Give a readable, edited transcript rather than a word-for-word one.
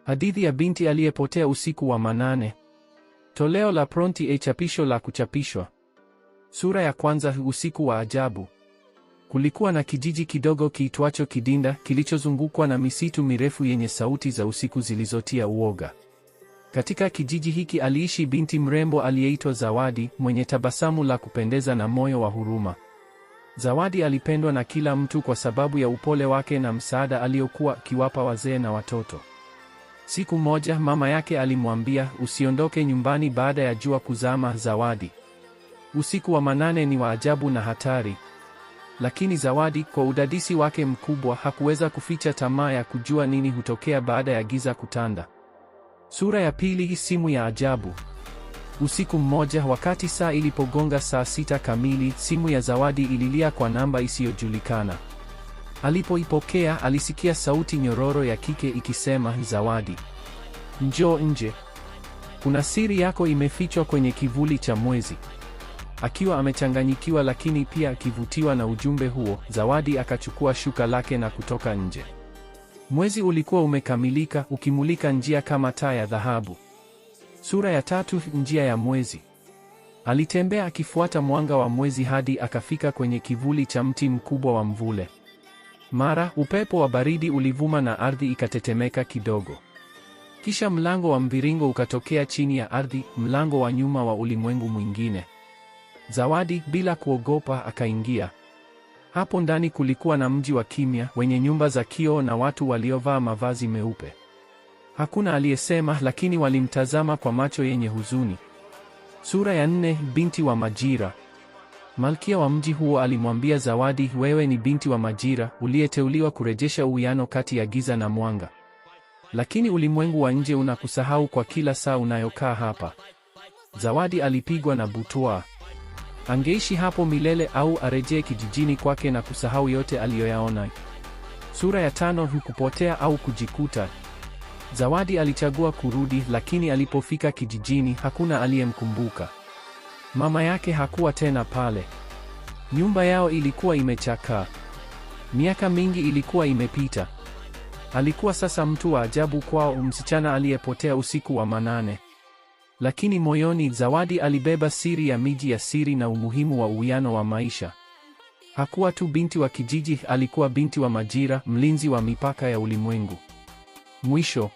Hadithi ya binti aliyepotea usiku wa manane. Toleo la Pronti, chapisho la kuchapishwa. Sura ya kwanza. Usiku wa ajabu. Kulikuwa na kijiji kidogo kiitwacho Kidinda, kilichozungukwa na misitu mirefu yenye sauti za usiku zilizotia uoga. Katika kijiji hiki aliishi binti mrembo aliyeitwa Zawadi, mwenye tabasamu la kupendeza na moyo wa huruma. Zawadi alipendwa na kila mtu kwa sababu ya upole wake na msaada aliokuwa akiwapa wazee na watoto. Siku moja mama yake alimwambia, usiondoke nyumbani baada ya jua kuzama, Zawadi. Usiku wa manane ni wa ajabu na hatari. Lakini Zawadi, kwa udadisi wake mkubwa, hakuweza kuficha tamaa ya kujua nini hutokea baada ya giza kutanda. Sura ya pili. Simu ya ajabu. Usiku mmoja, wakati saa ilipogonga saa 6 kamili, simu ya Zawadi ililia kwa namba isiyojulikana. Alipoipokea, alisikia sauti nyororo ya kike ikisema, Zawadi, njoo nje. Kuna siri yako imefichwa kwenye kivuli cha mwezi. Akiwa amechanganyikiwa lakini pia akivutiwa na ujumbe huo, Zawadi akachukua shuka lake na kutoka nje. Mwezi ulikuwa umekamilika, ukimulika njia kama taa ya dhahabu. Sura ya tatu. Njia ya mwezi. Alitembea akifuata mwanga wa mwezi hadi akafika kwenye kivuli cha mti mkubwa wa mvule. Mara upepo wa baridi ulivuma na ardhi ikatetemeka kidogo. Kisha mlango wa mviringo ukatokea chini ya ardhi, mlango wa nyuma wa ulimwengu mwingine. Zawadi bila kuogopa akaingia. Hapo ndani kulikuwa na mji wa kimya, wenye nyumba za kioo na watu waliovaa mavazi meupe. Hakuna aliyesema, lakini walimtazama kwa macho yenye huzuni. Sura ya 4. Binti wa majira. Malkia wa mji huo alimwambia Zawadi, wewe ni binti wa majira, uliyeteuliwa kurejesha uwiano kati ya giza na mwanga. Lakini ulimwengu wa nje unakusahau kwa kila saa unayokaa hapa. Zawadi alipigwa na butwaa. Angeishi hapo milele au arejee kijijini kwake na kusahau yote aliyoyaona. Sura ya 5. Kupotea au kujikuta. Zawadi alichagua kurudi, lakini alipofika kijijini hakuna aliyemkumbuka. Mama yake hakuwa tena pale. Nyumba yao ilikuwa imechakaa. Miaka mingi ilikuwa imepita. Alikuwa sasa mtu wa ajabu kwao, msichana aliyepotea usiku wa manane. Lakini moyoni, Zawadi alibeba siri ya miji ya siri na umuhimu wa uwiano wa maisha. Hakuwa tu binti wa kijiji, alikuwa binti wa majira, mlinzi wa mipaka ya ulimwengu. Mwisho.